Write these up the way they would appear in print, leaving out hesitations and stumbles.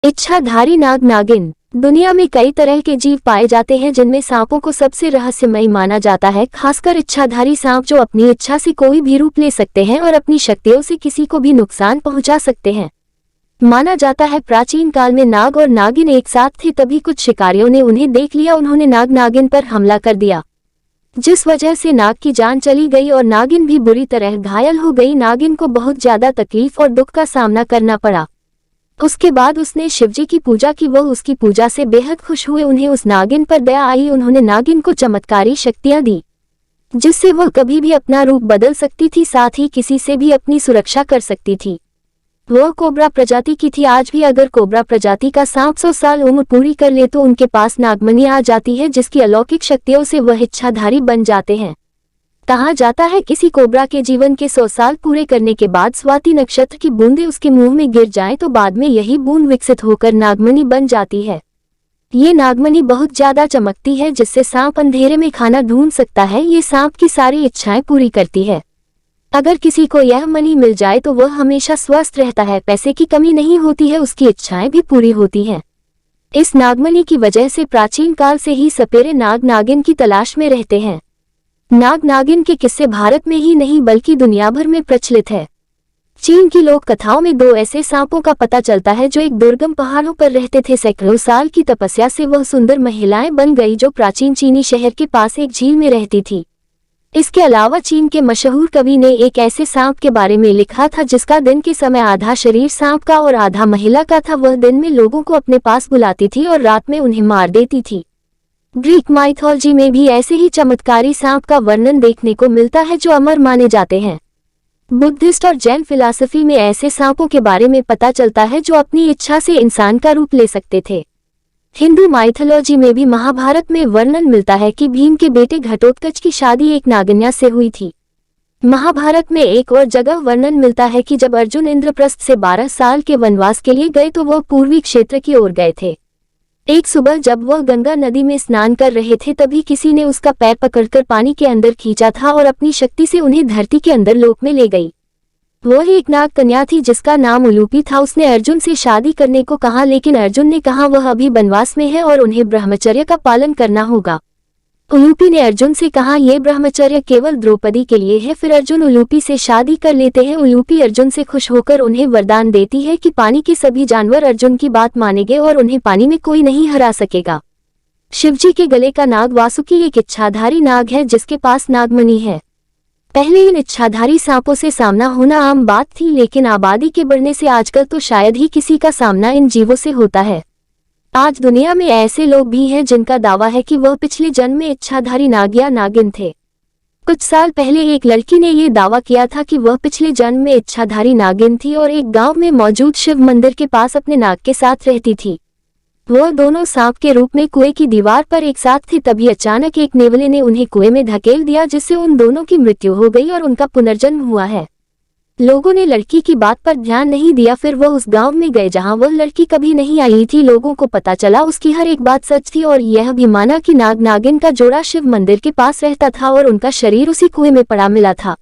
इच्छाधारी नाग नागिन। दुनिया में कई तरह के जीव पाए जाते हैं जिनमें सांपों को सबसे रहस्यमयी माना जाता है, खासकर इच्छाधारी सांप जो अपनी इच्छा से कोई भी रूप ले सकते हैं और अपनी शक्तियों से किसी को भी नुकसान पहुंचा सकते हैं। माना जाता है प्राचीन काल में नाग और नागिन एक साथ थे, तभी कुछ शिकारियों ने उन्हें देख लिया। उन्होंने नाग नागिन पर हमला कर दिया, जिस वजह से नाग की जान चली गई और नागिन भी बुरी तरह घायल हो गई। नागिन को बहुत ज्यादा तकलीफ और दुख का सामना करना पड़ा। उसके बाद उसने शिवजी की पूजा की। वह उसकी पूजा से बेहद खुश हुए। उन्हें उस नागिन पर दया आई। उन्होंने नागिन को चमत्कारी शक्तियां दी, जिससे वह कभी भी अपना रूप बदल सकती थी, साथ ही किसी से भी अपनी सुरक्षा कर सकती थी। वह कोबरा प्रजाति की थी। आज भी अगर कोबरा प्रजाति का सांप 100 साल उम्र पूरी कर ले तो उनके पास नागमणि आ जाती है, जिसकी अलौकिक शक्तियों से वह इच्छाधारी बन जाते हैं। कहा जाता है किसी कोबरा के जीवन के 100 साल पूरे करने के बाद स्वाति नक्षत्र की बूंदें उसके मुंह में गिर जाएं तो बाद में यही बूंद विकसित होकर नागमणि बन जाती है। ये नागमणि बहुत ज्यादा चमकती है, जिससे सांप अंधेरे में खाना ढूंढ सकता है। ये सांप की सारी इच्छाएं पूरी करती है। अगर किसी को यह मणि मिल जाए तो वह हमेशा स्वस्थ रहता है, पैसे की कमी नहीं होती है, उसकी इच्छाएं भी पूरी होती हैं। इस नागमणि की वजह से प्राचीन काल से ही सपेरे नाग नागिन की तलाश में रहते हैं। नाग नागिन के किस्से भारत में ही नहीं बल्कि दुनिया भर में प्रचलित है। चीन की लोक कथाओं में 2 ऐसे सांपों का पता चलता है जो एक दुर्गम पहाड़ों पर रहते थे। सैकड़ों साल की तपस्या से वह सुंदर महिलाएं बन गई जो प्राचीन चीनी शहर के पास एक झील में रहती थी। इसके अलावा चीन के मशहूर कवि ने एक ऐसे सांप के बारे में लिखा था जिसका दिन के समय आधा शरीर सांप का और आधा महिला का था। वह दिन में लोगों को अपने पास बुलाती थी और रात में उन्हें मार देती थी। ग्रीक माइथोलॉजी में भी ऐसे ही चमत्कारी सांप का वर्णन देखने को मिलता है जो अमर माने जाते हैं। बुद्धिस्ट और जैन फिलॉसफी में ऐसे सांपों के बारे में पता चलता है जो अपनी इच्छा से इंसान का रूप ले सकते थे। हिंदू माइथोलॉजी में भी महाभारत में वर्णन मिलता है कि भीम के बेटे घटोत्कच की शादी एक नागिन्या से हुई थी। महाभारत में एक और जगह वर्णन मिलता है कि जब अर्जुन इंद्रप्रस्थ से 12 साल के वनवास के लिए गए तो वह पूर्वी क्षेत्र की ओर गए थे। एक सुबह जब वह गंगा नदी में स्नान कर रहे थे तभी किसी ने उसका पैर पकड़कर पानी के अंदर खींचा था और अपनी शक्ति से उन्हें धरती के अंदर लोक में ले गई। वह एक नाग कन्या थी जिसका नाम उलूपी था। उसने अर्जुन से शादी करने को कहा, लेकिन अर्जुन ने कहा वह अभी वनवास में है और उन्हें ब्रह्मचर्य का पालन करना होगा। उलूपी ने अर्जुन से कहा यह ब्रह्मचर्य केवल द्रौपदी के लिए है। फिर अर्जुन उलूपी से शादी कर लेते हैं। उलूपी अर्जुन से खुश होकर उन्हें वरदान देती है कि पानी के सभी जानवर अर्जुन की बात मानेंगे और उन्हें पानी में कोई नहीं हरा सकेगा। शिवजी के गले का नाग वासुकी एक इच्छाधारी नाग है जिसके पास नागमणि है। पहले इन इच्छाधारी सांपों से सामना होना आम बात थी, लेकिन आबादी के बढ़ने से आजकल तो शायद ही किसी का सामना इन जीवों से होता है। आज दुनिया में ऐसे लोग भी हैं जिनका दावा है कि वह पिछले जन्म में इच्छाधारी नाग या नागिन थे। कुछ साल पहले एक लड़की ने यह दावा किया था कि वह पिछले जन्म में इच्छाधारी नागिन थी और एक गांव में मौजूद शिव मंदिर के पास अपने नाग के साथ रहती थी। वह दोनों सांप के रूप में कुएं की दीवार पर एक साथ थे। तभी अचानक एक नेवले ने उन्हें कुएं में धकेल दिया, जिससे उन दोनों की मृत्यु हो गई और उनका पुनर्जन्म हुआ है। लोगों ने लड़की की बात पर ध्यान नहीं दिया। फिर वह उस गांव में गए जहां वह लड़की कभी नहीं आई थी। लोगों को पता चला उसकी हर एक बात सच थी और यह भी माना कि नाग नागिन का जोड़ा शिव मंदिर के पास रहता था और उनका शरीर उसी कुएं में पड़ा मिला था।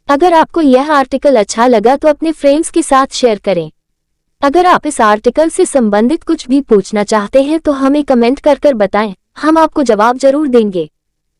अगर आपको यह आर्टिकल अच्छा लगा तो अपने फ्रेंड्स के साथ शेयर करें। अगर आप इस आर्टिकल से संबंधित कुछ भी पूछना चाहते हैं तो हमें कमेंट कर बताएं, हम आपको जवाब जरूर देंगे।